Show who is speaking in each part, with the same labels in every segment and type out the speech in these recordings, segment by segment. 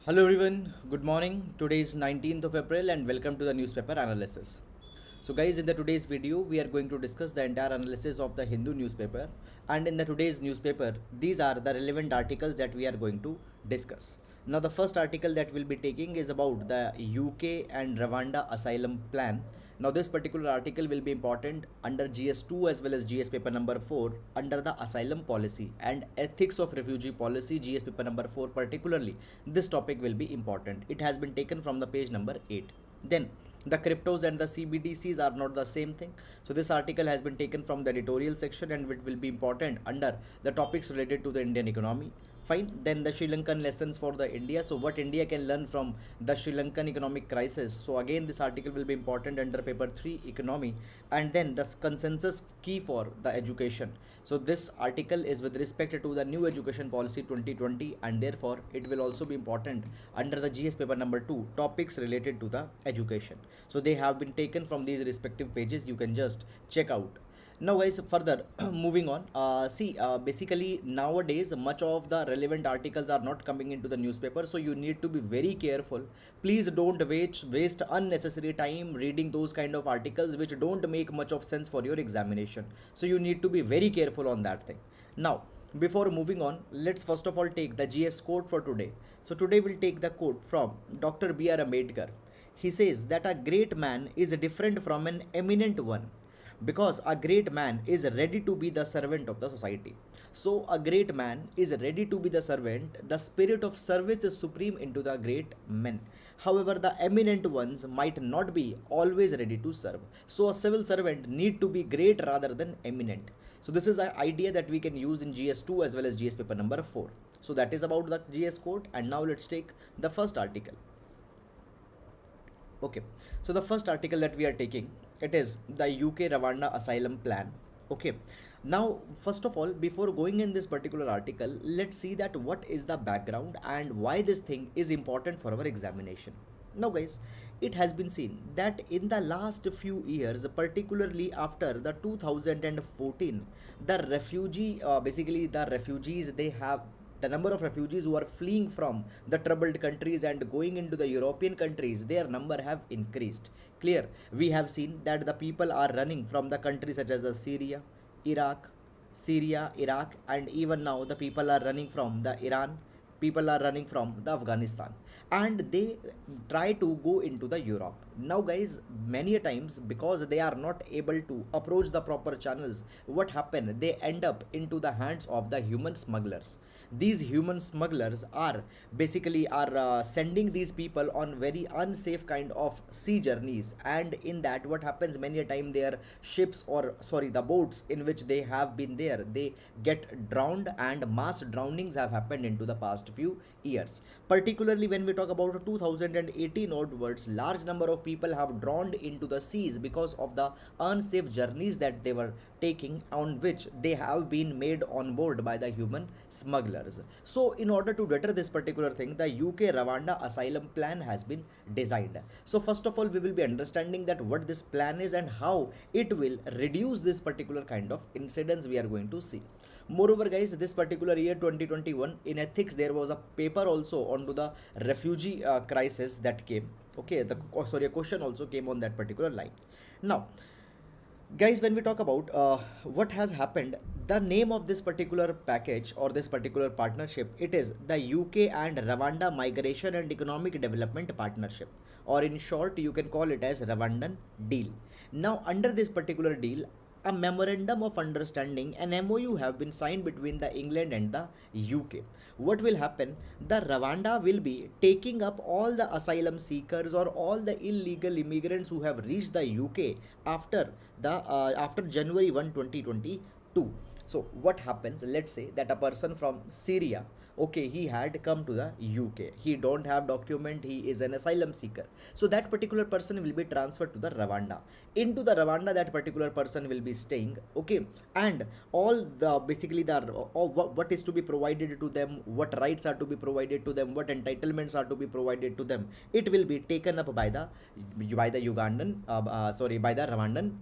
Speaker 1: Hello everyone, good morning. Today is 19th of April and welcome to the newspaper analysis. So guys, in the today's video, we are going to discuss the entire analysis of the Hindu newspaper, and in the today's newspaper, these are the relevant articles that we are going to discuss. Now the first article that we'll be taking is about the UK and Rwanda asylum plan. Now this particular article will be important under GS2 as well as GS paper number 4 under the asylum policy and ethics of refugee policy. GS paper number 4 particularly, this topic will be important. It has been taken from the page number 8. Then the cryptos and the CBDCs are not the same thing. So this article has been taken from the editorial section and it will be important under the topics related to the Indian economy. Fine. Then the Sri Lankan lessons for the India. So what India can learn from the Sri Lankan economic crisis. So again, this article will be important under paper 3 economy. And then the consensus key for the education. So this article is with respect to the new education policy 2020, and therefore it will also be important under the GS paper number 2 topics related to the education. So they have been taken from these respective pages. You can just check out. Now guys, further moving on, basically nowadays much of the relevant articles are not coming into the newspaper, so you need to be very careful. Please don't waste unnecessary time reading those kind of articles which don't make much of sense for your examination. So you need to be very careful on that thing. Now before moving on, let's first of all take the GS quote for today. So today we'll take the quote from Dr. B.R. Ambedkar. He says that a great man is different from an eminent one, because a great man is ready to be the servant of the society. So a great man is ready to be the servant. The spirit of service is supreme into the great men. However, the eminent ones might not be always ready to serve. So a civil servant need to be great rather than eminent. So this is an idea that we can use in GS2 as well as GS paper number 4. So that is about the GS quote, and now let's take the first article. Okay, so the first article that we are taking, it is the UK Rwanda asylum plan. Okay, now first of all, before going in this particular article, let's see that what is the background and why this thing is important for our examination. Now guys, it has been seen that in the last few years, particularly after the 2014, the refugees, they have the number of refugees who are fleeing from the troubled countries and going into the European countries, their number have increased. Clear, we have seen that the people are running from the countries such as the Iraq, Syria, Iraq, and even now the people are running from the Iran, people are running from the Afghanistan, and they try to go into the Europe. Now guys, many a times because they are not able to approach the proper channels, what happen, they end up into the hands of the human smugglers. These human smugglers are sending these people on very unsafe kind of sea journeys, and in that what happens, many a time their ships, or sorry, the boats in which they have been there, they get drowned, and mass drownings have happened into the past few years. Particularly when we talk about 2018 onwards, large number of people have drowned into the seas because of the unsafe journeys that they were taking, on which they have been made on board by the human smugglers. So in order to deter this particular thing, the UK Rwanda asylum plan has been designed. So first of all, we will be understanding that what this plan is and how it will reduce this particular kind of incidents we are going to see. Moreover guys, this particular year 2021, in ethics there was a paper also onto the refugee crisis that came. Okay, a question also came on that particular line. Now guys, when we talk about what has happened, the name of this particular package or this particular partnership, it is the UK and Rwanda Migration and Economic Development Partnership, or in short you can call it as Rwandan deal. Now under this particular deal, a memorandum of understanding, an MOU, have been signed between the England and the UK. What will happen? The Rwanda will be taking up all the asylum seekers or all the illegal immigrants who have reached the UK after January 1, 2022. So what happens? Let's say that a person from Syria, okay, he had come to the UK, he don't have document, he is an asylum seeker, so that particular person will be transferred to the Rwanda. Into the Rwanda, that particular person will be staying, okay, and all the what is to be provided to them, what rights are to be provided to them, what entitlements are to be provided to them, it will be taken up by the Rwandan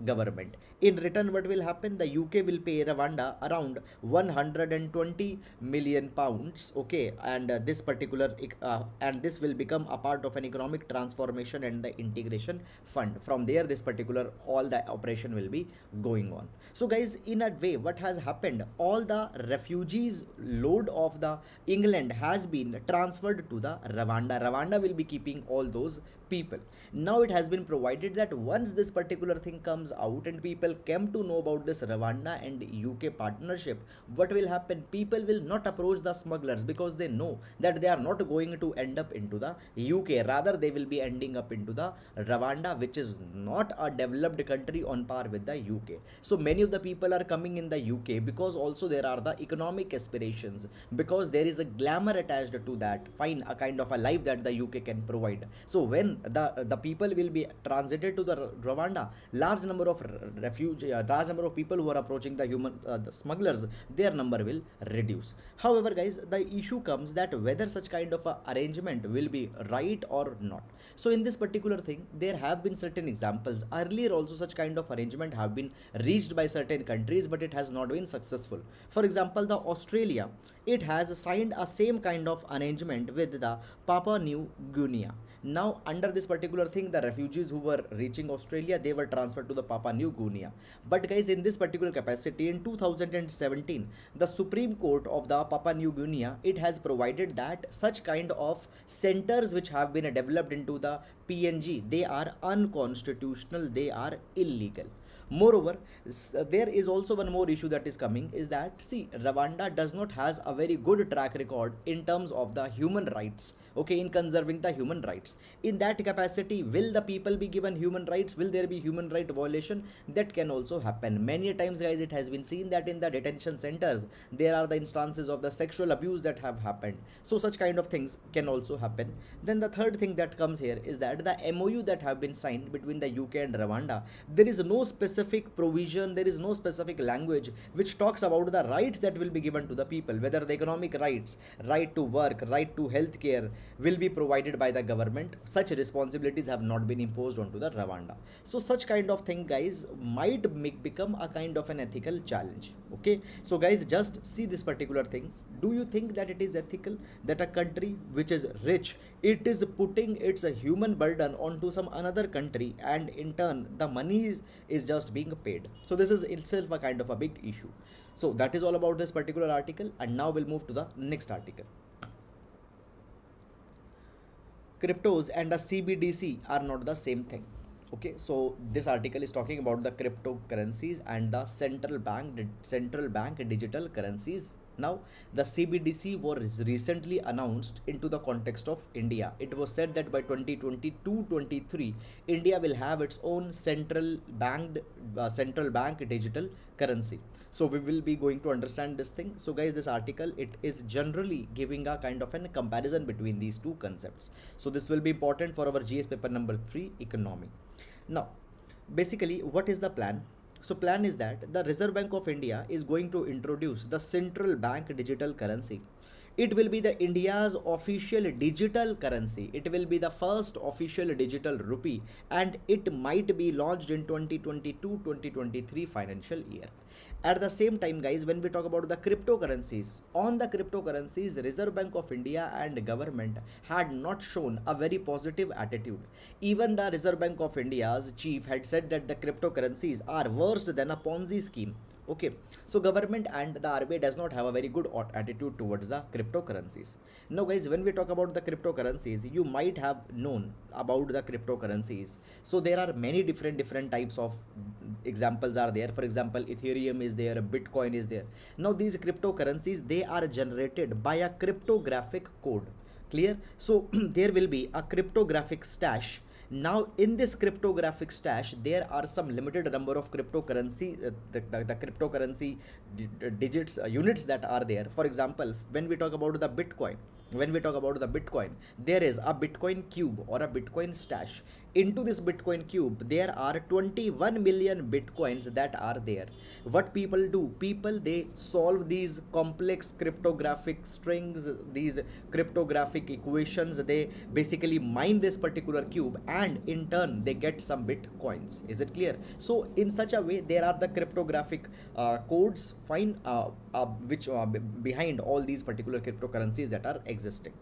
Speaker 1: government. In return, what will happen? The UK will pay Rwanda around 120 million pounds units, okay, and this will become a part of an economic transformation and the integration fund. From there, this particular all the operation will be going on. So guys, in a way, what has happened, all the refugees load of the England has been transferred to the Rwanda will be keeping all those people. Now it has been provided that once this particular thing comes out and people came to know about this Rwanda and UK partnership, what will happen, people will not approach the smugglers because they know that they are not going to end up into the UK, rather they will be ending up into the Rwanda, which is not a developed country on par with the UK. So many of the people are coming in the UK because also there are the economic aspirations, because there is a glamour attached to that, fine, a kind of a life that the UK can provide. So when the people will be transited to the Rwanda, large number of large number of people who are approaching the smugglers, their number will reduce. However guys, the issue comes that whether such kind of a arrangement will be right or not. So in this particular thing, there have been certain examples earlier also, such kind of arrangement have been reached by certain countries, but it has not been successful. For example, the Australia, it has signed a same kind of arrangement with the Papua New Guinea. Now under this particular thing, the refugees who were reaching Australia, they were transferred to the Papua New Guinea. But guys, in this particular capacity, in 2017, the Supreme Court of the Papua New Guinea, it has provided that such kind of centers which have been developed into the PNG, they are unconstitutional, they are illegal. Moreover, there is also one more issue that is coming, is that see, Rwanda does not has a very good track record in terms of the human rights, okay, in conserving the human rights. In that capacity, will the people be given human rights? Will there be human right violation? That can also happen. Many times guys, it has been seen that in the detention centers, there are the instances of the sexual abuse that have happened. So such kind of things can also happen. Then the third thing that comes here is that the MOU that have been signed between the UK and Rwanda, there is no specific provision, there is no specific language which talks about the rights that will be given to the people, whether the economic rights, right to work, right to health care will be provided by the government. Such responsibilities have not been imposed onto the Rwanda. So such kind of thing guys might become a kind of an ethical challenge. Okay, so guys, just see this particular thing. Do you think that it is ethical that a country which is rich, it is putting its human burden onto some another country, and in turn the money is just being paid? So this is itself a kind of a big issue. So that is all about this particular article, and now we'll move to the next article. Cryptos and a CBDC are not the same thing. Okay, so this article is talking about the cryptocurrencies and the central bank digital currencies. Now, the CBDC was recently announced into the context of India. It was said that by 2022-23, India will have its own central bank digital currency. So we will be going to understand this thing. So guys, this article, it is generally giving a kind of a comparison between these two concepts. So this will be important for our GS paper number 3, economy. Now, basically, what is the plan? So plan is that the Reserve Bank of India is going to introduce the central bank digital currency. It will be the India's official digital currency. It will be the first official digital rupee, and it might be launched in 2022-2023 financial year. At the same time guys, when we talk about the cryptocurrencies, on the cryptocurrencies, Reserve Bank of India and government had not shown a very positive attitude. Even the Reserve Bank of India's chief had said that the cryptocurrencies are worse than a Ponzi scheme. Okay, so government and the RBI does not have a very good attitude towards the cryptocurrencies. Now guys, when we talk about the cryptocurrencies, you might have known about the cryptocurrencies. So there are many different types of examples are there. For example, Ethereum is there, Bitcoin is there. Now these cryptocurrencies, they are generated by a cryptographic code. Clear? So there will be a cryptographic stash. Now in this cryptographic stash, there are some limited number of cryptocurrency, the cryptocurrency digits, units that are there. For example, when we talk about the Bitcoin, when we talk about the Bitcoin, there is a Bitcoin cube or a Bitcoin stash. Into this Bitcoin cube, there are 21 million Bitcoins that are there. What people do? People, they solve these complex cryptographic strings, these cryptographic equations. They basically mine this particular cube, and in turn, they get some Bitcoins. Is it clear? So, in such a way, there are the cryptographic codes, fine, which behind all these particular cryptocurrencies that are existing.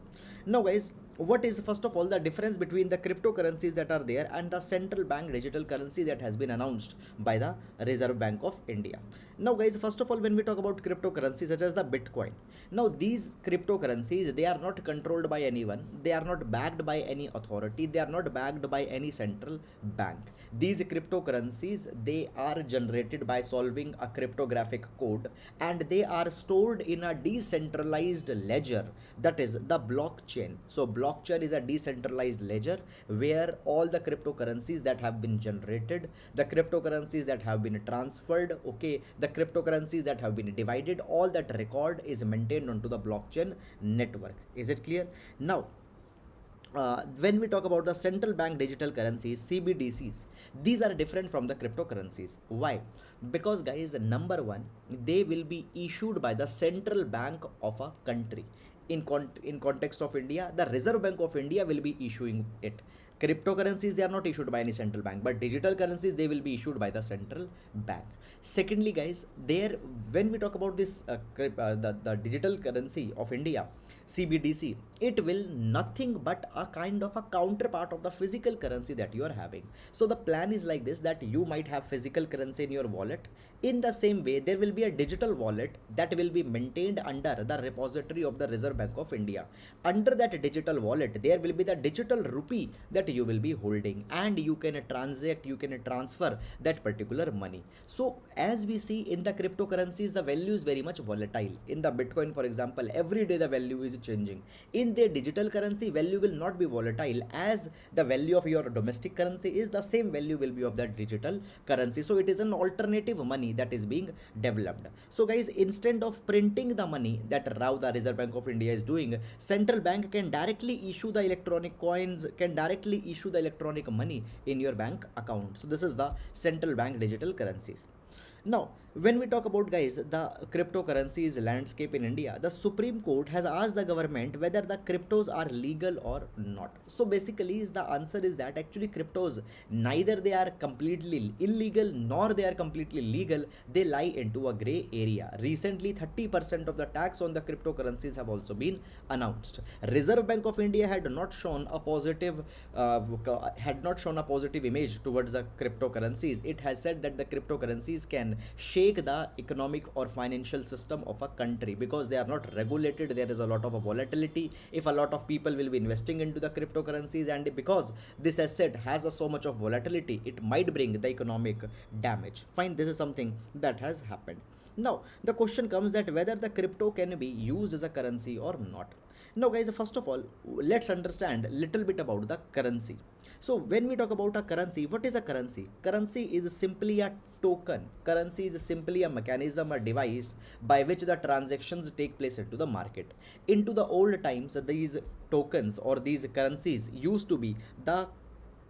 Speaker 1: Now, guys, what is first of all the difference between the cryptocurrencies that are there and the central bank digital currency that has been announced by the Reserve Bank of India? Now, guys, first of all, when we talk about cryptocurrencies such as the Bitcoin, now these cryptocurrencies, they are not controlled by anyone, they are not backed by any authority, they are not backed by any central bank. These cryptocurrencies, they are generated by solving a cryptographic code, and they are stored in a decentralized ledger, that is the blockchain. So blockchain is a decentralized ledger where all the cryptocurrencies that have been generated, the cryptocurrencies that have been transferred, okay, the cryptocurrencies that have been divided, all that record is maintained onto the blockchain network. Is it clear? Now, when we talk about the central bank digital currencies, CBDCs, these are different from the cryptocurrencies. Why? Because, guys, number one, they will be issued by the central bank of a country. In context of India, the Reserve Bank of India will be issuing it. Cryptocurrencies, they are not issued by any central bank, but digital currencies, they will be issued by the central bank. Secondly, guys, there, when we talk about this the digital currency of India, CBDC, it will nothing but a kind of a counterpart of the physical currency that you are having. So the plan is like this, that you might have physical currency in your wallet. In the same way, there will be a digital wallet that will be maintained under the repository of the Reserve Bank of India. Under that digital wallet, there will be the digital rupee that you will be holding, and you can transact, you can transfer that particular money. So as we see in the cryptocurrencies, the value is very much volatile. In the Bitcoin, for example, every day the value is changing. In the digital currency, value will not be volatile, as the value of your domestic currency is the same value will be of that digital currency. So it is an alternative money that is being developed. So, guys, instead of printing the money that now the Reserve Bank of India is doing, central bank can directly issue the electronic coins, can directly issue the electronic money in your bank account. So this is the central bank digital currencies. Now, when we talk about, guys, the cryptocurrencies landscape in India, the Supreme Court has asked the government whether the cryptos are legal or not. So basically, the answer is that actually cryptos, neither they are completely illegal nor they are completely legal. They lie into a gray area. Recently, 30% of the tax on the cryptocurrencies have also been announced. Reserve Bank of India had not shown a positive image towards the cryptocurrencies. It has said that the cryptocurrencies can shake the economic or financial system of a country because they are not regulated. There is a lot of volatility. If a lot of people will be investing into the cryptocurrencies, and because this asset has so much of volatility, it might bring the economic damage. Fine, this is something that has happened. Now the question comes that whether the crypto can be used as a currency or not. Now, guys, first of all, let's understand a little bit about the currency. So when we talk about a currency, what is a currency? Currency is simply a token. Currency is simply a mechanism or device by which the transactions take place into the market. Into the old times, these tokens or these currencies used to be the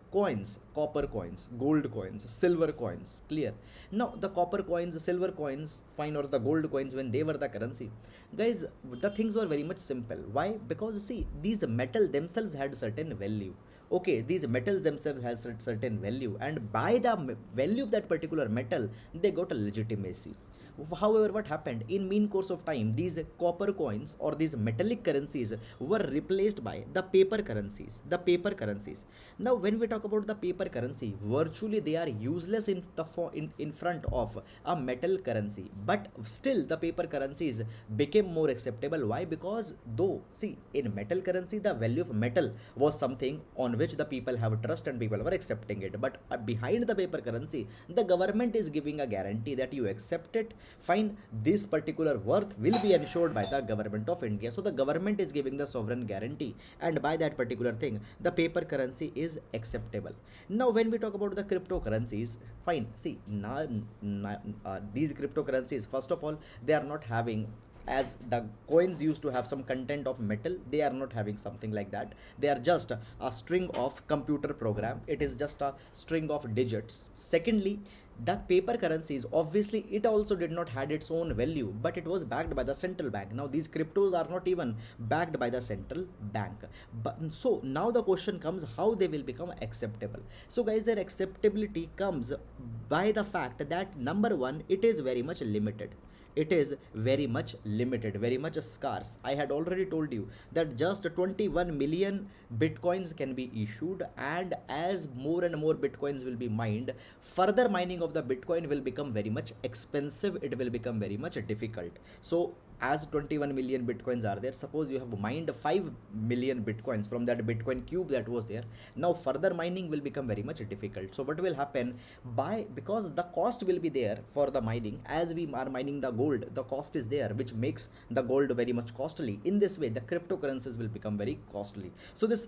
Speaker 1: coins, copper coins, gold coins, silver coins. Clear? Now the copper coins, silver coins, fine, or the gold coins, when they were the currency, guys, the things were very much simple. Why? Because see, these metal themselves had certain value. Okay, these metals themselves has certain value, and by the value of that particular metal, they got a legitimacy. However, what happened in mean course of time, these copper coins or these metallic currencies were replaced by the paper currencies. The paper currencies. Now, when we talk about the paper currency, virtually they are useless in front of a metal currency. But still, the paper currencies became more acceptable. Why? Because though, see, in metal currency, the value of metal was something on which the people have trust and people were accepting it. But behind the paper currency, the government is giving a guarantee that you accept it, fine, this particular worth will be ensured by the government of India. So the government is giving the sovereign guarantee, and by that particular thing, the paper currency is acceptable. Now when we talk about the cryptocurrencies, fine, see, these cryptocurrencies, first of all, they are not having as the coins used to have some content of metal, they are not having something like that. They are just a string of computer program. It is just a string of digits. Secondly, the paper currencies, obviously it also did not had its own value, but it was backed by the central bank. Now these cryptos are not even backed by the central bank. But so now the question comes, how they will become acceptable? So guys, their acceptability comes by the fact that number one, it is very much limited. It is very much limited, very much scarce. I had already told you that just 21 million bitcoins can be issued, and as more and more bitcoins will be mined, further mining of the bitcoin will become very much expensive. It will become very much difficult. So as 21 million bitcoins are there, suppose you have mined 5 million bitcoins from that bitcoin cube that was there, now further mining will become very much difficult. So what will happen, by because the cost will be there for the mining, as we are mining the gold, the cost is there, which makes the gold very much costly. In this way, the cryptocurrencies will become very costly. So this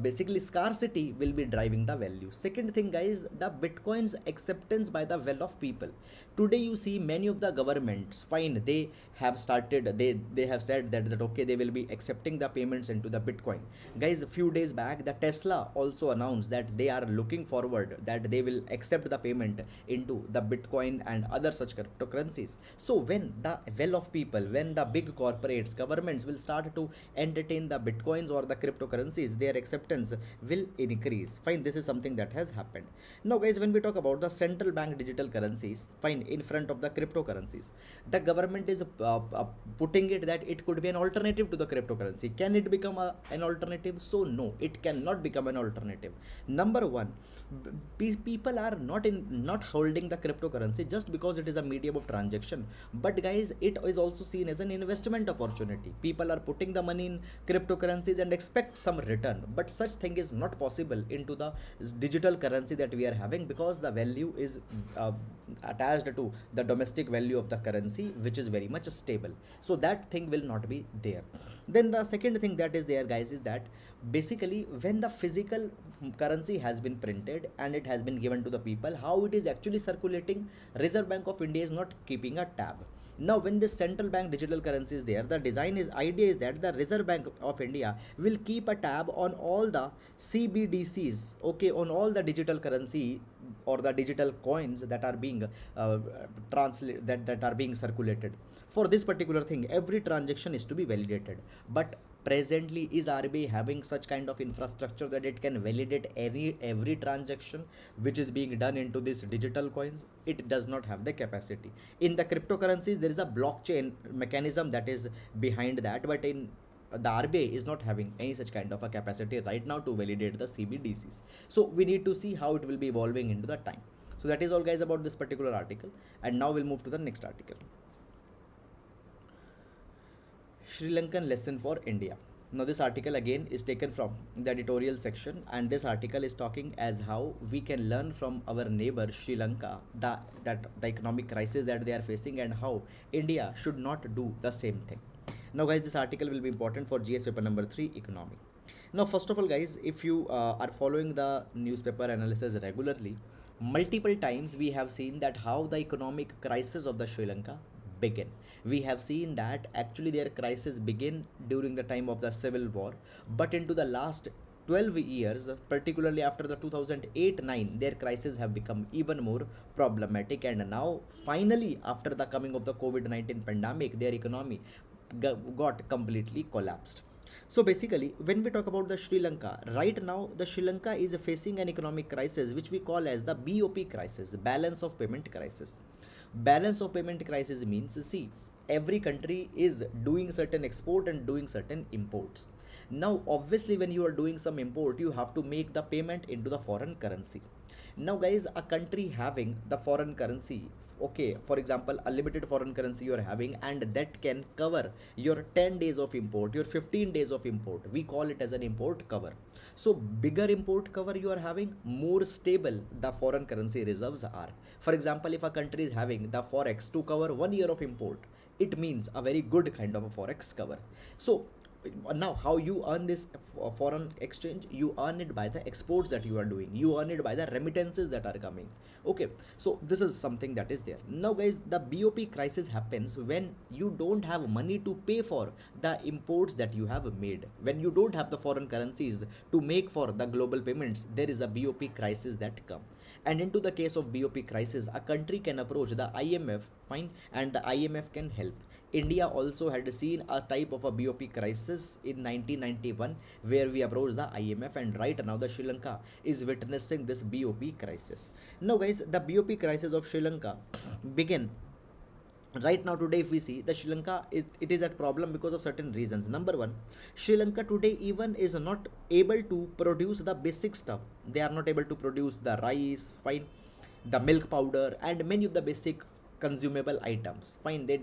Speaker 1: basically scarcity will be driving the value. Second thing guys, the bitcoin's acceptance by the well-off people. Today you see many of the governments, fine, they have started, they have said that okay, they will be accepting the payments into the bitcoin. Guys, a few days back, the Tesla also announced that they are looking forward that they will accept the payment into the bitcoin and other such cryptocurrencies. So when the well-off people, when the big corporates, governments will start to entertain the bitcoins or the cryptocurrencies, their acceptance will increase. Fine, this is something that has happened. Now guys, when we talk about the central bank digital currencies, fine, in front of the cryptocurrencies, the government is putting it that it could be an alternative to the cryptocurrency. Can it become an alternative? So no, it cannot become an alternative. Number one, people are not holding the cryptocurrency just because it is a medium of transaction, but guys, it is also seen as an investment opportunity. People are putting the money in cryptocurrencies and expect some return, but such thing is not possible into the digital currency that we are having, because the value is attached to the domestic value of the currency, which is very much stable. So that thing will not be there. Then the second thing that is there guys is that basically when the physical currency has been printed and it has been given to the people, how it is actually circulating, Reserve Bank of India is not keeping a tab. Now when this central bank digital currency is there, the idea is that the Reserve Bank of India will keep a tab on all the CBDCs, okay, on all the digital currency or the digital coins that are being that are being circulated. For this particular thing, every transaction is to be validated. But presently, is RBI having such kind of infrastructure that it can validate every transaction which is being done into these digital coins? It does not have the capacity. In the cryptocurrencies, there is a blockchain mechanism that is behind that, but in the RBI is not having any such kind of a capacity right now to validate the CBDCs. So we need to see how it will be evolving into the time. So that is all guys about this particular article, and now we'll move to the next article. Sri Lankan lesson for India. Now this article again is taken from the editorial section, and this article is talking as how we can learn from our neighbor Sri Lanka the economic crisis that they are facing, and how India should not do the same thing. Now guys, this article will be important for GS paper number 3 economy. Now first of all guys, if you are following the newspaper analysis regularly, multiple times we have seen that how the economic crisis of the Sri Lanka begin. We have seen that actually their crisis begin during the time of the civil war, but into the last 12 years, particularly after the 2008-9, their crises have become even more problematic, and now finally after the coming of the COVID-19 pandemic, their economy got completely collapsed. So basically, when we talk about the Sri Lanka, right now the Sri Lanka is facing an economic crisis which we call as the BOP crisis, balance of payment crisis. Balance of payment crisis means, see, every country is doing certain export and doing certain imports. Now obviously when you are doing some import, you have to make the payment into the foreign currency. Now guys, a country having the foreign currency, okay, for example a limited foreign currency you are having, and that can cover your 10 days of import, your 15 days of import, we call it as an import cover. So bigger import cover you are having, more stable the foreign currency reserves are. For example, if a country is having the forex to cover 1 year of import, it means a very good kind of a forex cover. So Now how you earn this foreign exchange? You earn it by the exports that you are doing, you earn it by the remittances that are coming. Okay, so this is something that is there. Now guys, the BOP crisis happens when you don't have money to pay for the imports that you have made. When you don't have the foreign currencies to make for the global payments, there is a BOP crisis that come. And into the case of BOP crisis, a country can approach the IMF, fine, and the IMF can help. India also had seen a type of a BOP crisis in 1991 where we approached the IMF, and right now the Sri Lanka is witnessing this BOP crisis. Now guys, the BOP crisis of Sri Lanka began right now. Today if we see, the Sri Lanka is, it is at problem because of certain reasons. Number one, Sri Lanka today even is not able to produce the basic stuff. They are not able to produce the rice, fine, the milk powder, and many of the basic consumable items, fine. They,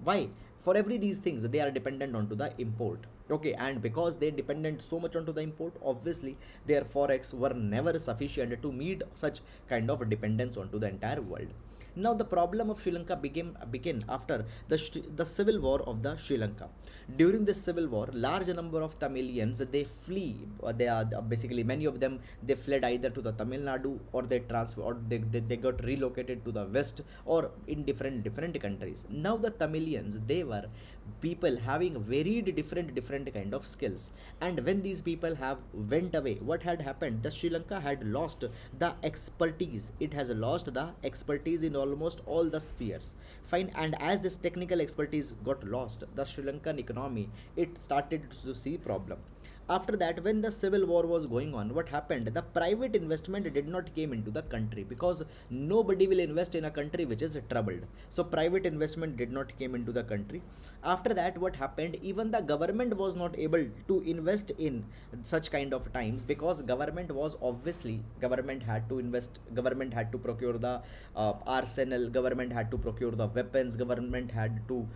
Speaker 1: why? For every these things they are dependent onto the import. Okay, and because they dependent so much onto the import, obviously their forex were never sufficient to meet such kind of dependence onto the entire world. Now the problem of Sri Lanka began after the civil war of the Sri Lanka. During this civil war, large number of Tamilians they flee. They are basically, many of them they fled either to the Tamil Nadu, or they transfer, or they got relocated to the west, or in different countries. Now the Tamilians, they were people having varied different kind of skills, and when these people have went away, what had happened? The Sri Lanka had lost the expertise. It has lost the expertise in almost all the spheres, fine. And as this technical expertise got lost, the Sri Lankan economy, it started to see problem. After that, when the civil war was going on, what happened? The private investment did not came into the country, because nobody will invest in a country which is troubled. So private investment did not came into the country. After that, what happened? Even the government was not able to invest in such kind of times, because government was, obviously government had to invest, government had to procure the arsenal, government had to procure the weapons, government had to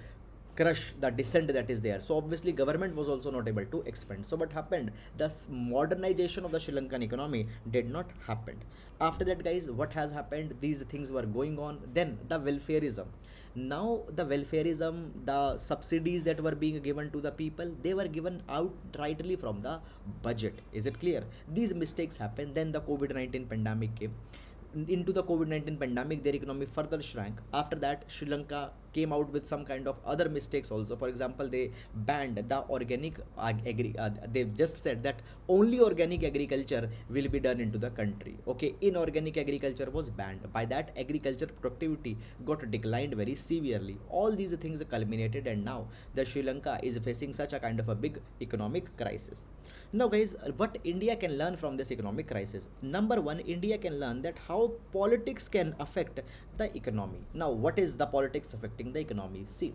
Speaker 1: crush the dissent that is there. So obviously government was also not able to expand. So what happened? The modernization of the Sri Lankan economy did not happen. After that guys, what has happened? These things were going on. Then the welfareism. Now the welfareism, the subsidies that were being given to the people, they were given out rightly from the budget. Is it clear? These mistakes happened. Then the COVID-19 pandemic came. Into the COVID-19 pandemic, their economy further shrank. After that, Sri Lanka came out with some kind of other mistakes also. For example, they banned the organic they've just said that only organic agriculture will be done into the country. Okay, inorganic agriculture was banned. By that, agriculture productivity got declined very severely. All these things culminated, and now the Sri Lanka is facing such a kind of a big economic crisis. Now guys, what India can learn from this economic crisis? Number one, India can learn that how politics can affect the economy. Now what is the politics affecting the economy? See,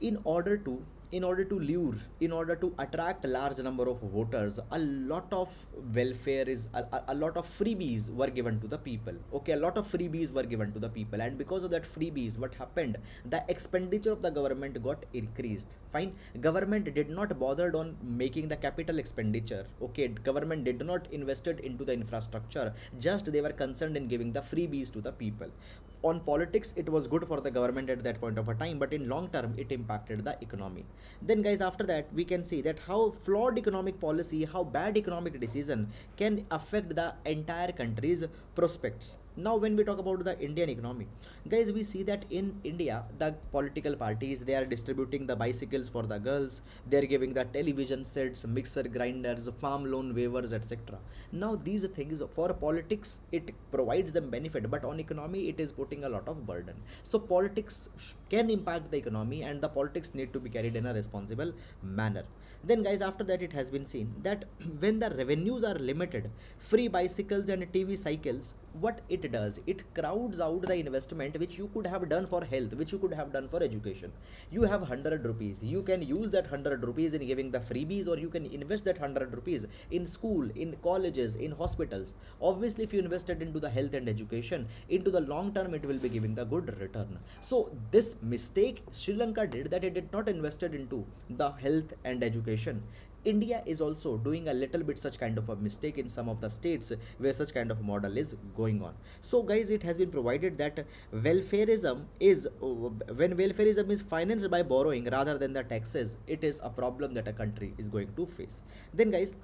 Speaker 1: in order to lure, in order to attract a large number of voters, a lot of welfare is a lot of freebies were given to the people. Okay, a lot of freebies were given to the people, and because of that freebies, what happened? The expenditure of the government got increased, fine. Government did not bothered on making the capital expenditure. Okay, government did not invested into the infrastructure, just they were concerned in giving the freebies to the people. On politics, it was good for the government at that point of a time, but in long term it impacted the economy. Then guys, after that, we can see that how flawed economic policy, how bad economic decision can affect the entire country's prospects. Now when we talk about the Indian economy, guys, we see that in India, the political parties, they are distributing the bicycles for the girls, they are giving the television sets, mixer grinders, farm loan waivers, etc. Now these things, for politics it provides them benefit, but on economy it is putting a lot of burden. So politics can impact the economy, and the politics need to be carried in a responsible manner. Then guys, after that, it has been seen that when the revenues are limited, free bicycles and TV cycles, what it does, it crowds out the investment which you could have done for health, which you could have done for education. You have 100 rupees, you can use that 100 rupees in giving the freebies, or you can invest that 100 rupees in school, in colleges, in hospitals. Obviously if you invested into the health and education, into the long term it will be giving the good return. So this mistake Sri Lanka did, that it did not invested into the health and education. India is also doing a little bit such kind of a mistake in some of the states where such kind of model is going on. So guys, it has been provided that welfareism is when welfareism is financed by borrowing rather than the taxes, it is a problem that a country is going to face. Then guys,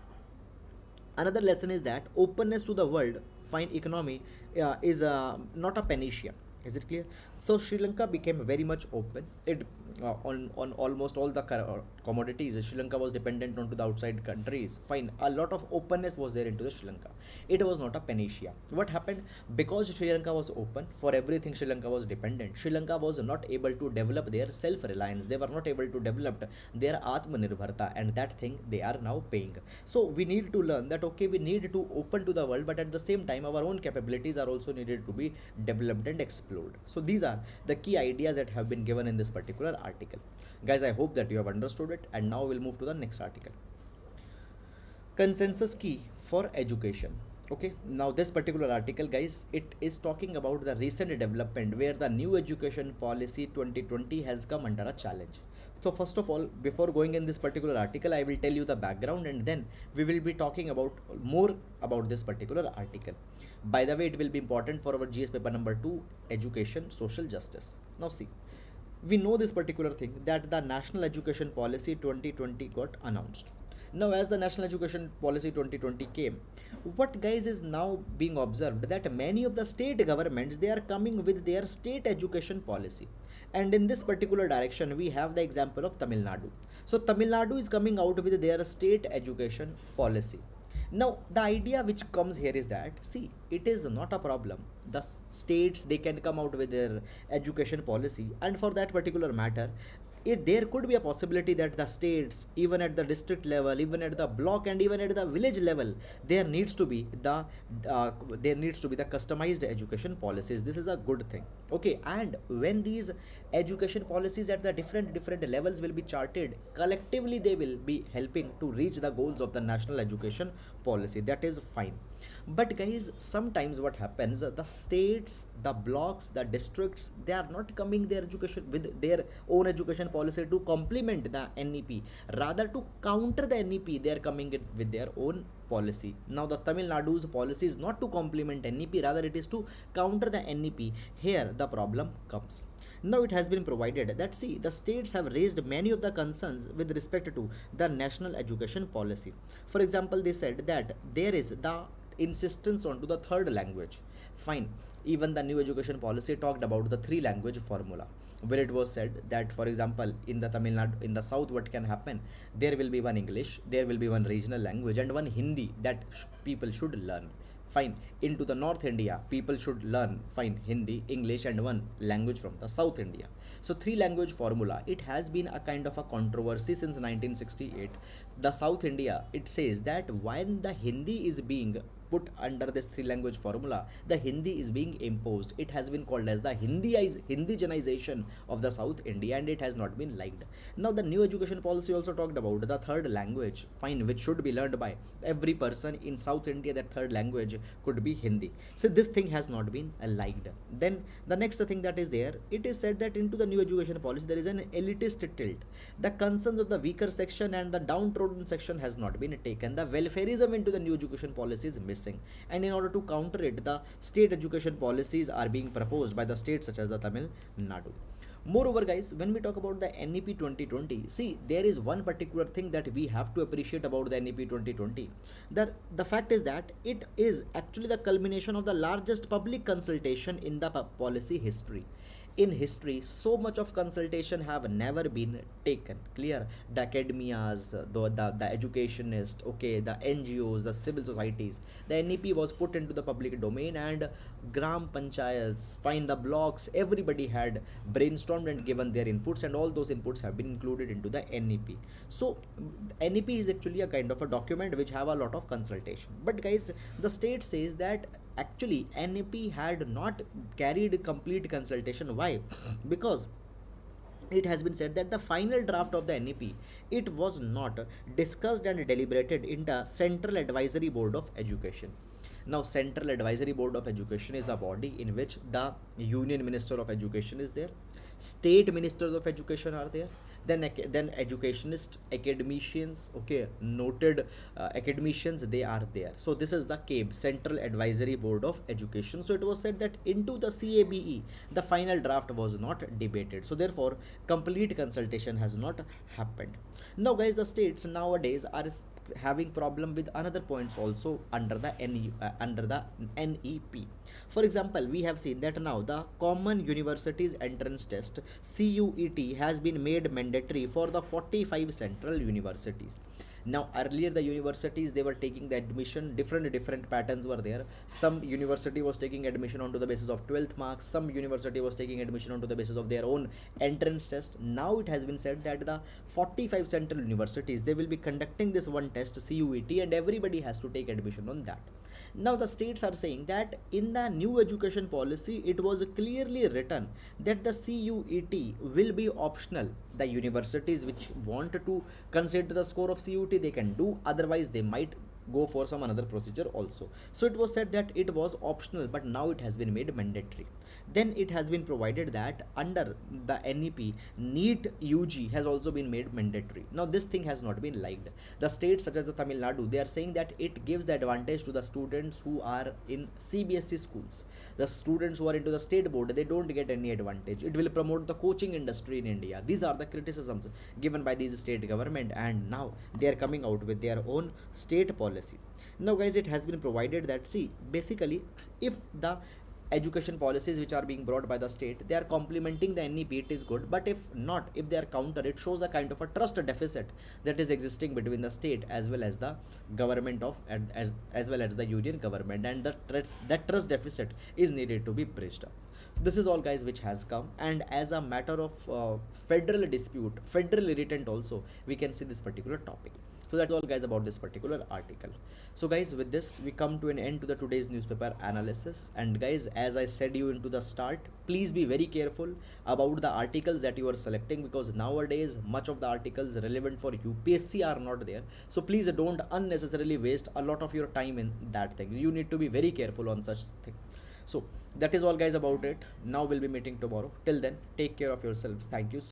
Speaker 1: another lesson is that openness to the world, fine economy is not a panacea. Is it clear? So Sri Lanka became very much open. It on almost all the commodities. Sri Lanka was dependent on to the outside countries. Fine, a lot of openness was there into the Sri Lanka. It was not a panacea. What happened? Because Sri Lanka was open for everything, Sri Lanka was dependent. Sri Lanka was not able to develop their self-reliance. They were not able to develop their Atmanirbharta, and that thing they are now paying. So we need to learn that okay, we need to open to the world, but at the same time, our own capabilities are also needed to be developed and explored. So these are the key ideas that have been given in this particular article. Guys, I hope that you have understood it, and now we'll move to the next article. Consensus key for education. Okay, now this particular article, guys, it is talking about the recent development where the new education policy 2020 has come under a challenge. So first of all, before going in this particular article, I will tell you the background, and then we will be talking about more about this particular article. By the way, it will be important for our GS paper number 2, education, social justice. Now see, we know this particular thing that the National Education Policy 2020 got announced. Now as the National Education Policy 2020 came, what guys is now being observed that many of the state governments, they are coming with their state education policy. And in this particular direction, we have the example of Tamil Nadu. So Tamil Nadu is coming out with their state education policy. Now the idea which comes here is that, see, it is not a problem. The states, they can come out with their education policy, and for that particular matter, there could be a possibility that the states, even at the district level, even at the block, and even at the village level, there needs to be the customized education policies. This is a good thing. Okay, and when these education policies at the different levels will be charted collectively, they will be helping to reach the goals of the national education policy. That is fine. But guys, sometimes what happens, the states, the blocks, the districts, they are not coming their education with their own education policy to complement the NEP. Rather, to counter the NEP, they are coming with their own policy. Now the Tamil Nadu's policy is not to complement NEP, rather it is to counter the NEP. Here the problem comes. Now it has been provided that, see, the states have raised many of the concerns with respect to the national education policy. For example, they said that there is the insistence on to the third language. Fine, even the new education policy talked about the 3 language formula, where it was said that, for example, in the Tamil Nadu, in the south, what can happen, there will be one English, there will be one regional language, and one Hindi that people should learn. Fine, into the North India, people should learn, fine, Hindi, English, and one language from the South India. So 3 language formula, it has been a kind of a controversy since 1968. The South India, it says that when the Hindi is being put under this 3 language formula, the Hindi is being imposed. It has been called as the Hindigenization of the South India, and it has not been liked. Now the new education policy also talked about the third language, fine, which should be learned by every person in South India. That third language could be Hindi. So this thing has not been liked. Then the next thing that is there, it is said that into the new education policy there is an elitist tilt. The concerns of the weaker section and the downtrodden section has not been taken. The welfareism into the new education policy is missing. And in order to counter it, the state education policies are being proposed by the states such as the Tamil Nadu. Moreover, guys, when we talk about the NEP 2020, see, there is one particular thing that we have to appreciate about the NEP 2020. The fact is that it is actually the culmination of the largest public consultation in the policy history. In history, so much of consultation have never been taken. Clear? The academias, the educationists, okay, the NGOs, the civil societies. The NEP was put into the public domain, and gram panchayats, find the blocks, everybody had brainstormed and given their inputs, and all those inputs have been included into the NEP. So NEP is actually a kind of a document which have a lot of consultation. But guys, the state says that actually NEP had not carried complete consultation. Why? Because it has been said that the final draft of the NEP, it was not discussed and deliberated in the Central Advisory Board of Education. Now Central Advisory Board of Education is a body in which the Union Minister of Education is there, state ministers of education are there, Then educationists, academicians, okay, noted academicians, they are there. So this is the CABE, Central Advisory Board of Education. So it was said that into the CABE the final draft was not debated, so therefore complete consultation has not happened. Now guys, the states nowadays are having problem with another points also under the under the NEP. For example, we have seen that now the Common Universities Entrance Test CUET has been made mandatory for the 45 central universities. Now earlier the universities, they were taking the admission, different patterns were there. Some university was taking admission onto the basis of 12th marks, some university was taking admission onto the basis of their own entrance test. Now it has been said that the 45 central universities, they will be conducting this one test CUET, and everybody has to take admission on that. Now the states are saying that in the new education policy it was clearly written that the CUET will be optional. The universities which want to consider the score of CUET, they can do, otherwise they might go for some another procedure also. So it was said that it was optional, but now it has been made mandatory. Then it has been provided that under the NEP, NEET UG has also been made mandatory. Now this thing has not been liked. The states such as the Tamil Nadu, they are saying that it gives the advantage to the students who are in CBSE schools. The students who are into the state board, they don't get any advantage. It will promote the coaching industry in India. These are the criticisms given by these state government, and now they are coming out with their own state policy. Now guys, it has been provided that, see, basically if the education policies which are being brought by the state, they are complementing the NEP, it is good. But if not, if they are counter, it shows a kind of a trust deficit that is existing between the state as well as the government of as well as the union government, and that trust deficit is needed to be bridged up. So this is all guys which has come, and as a matter of federal dispute, federal irritant also, we can see this particular topic. So that's all guys about this particular article. So guys, with this we come to an end to the today's newspaper analysis. And guys, as I said you into the start, please be very careful about the articles that you are selecting, because nowadays much of the articles relevant for UPSC are not there. So please don't unnecessarily waste a lot of your time in that thing. You need to be very careful on such thing. So that is all guys about it. Now we'll be meeting tomorrow. Till then, take care of yourselves. Thank you.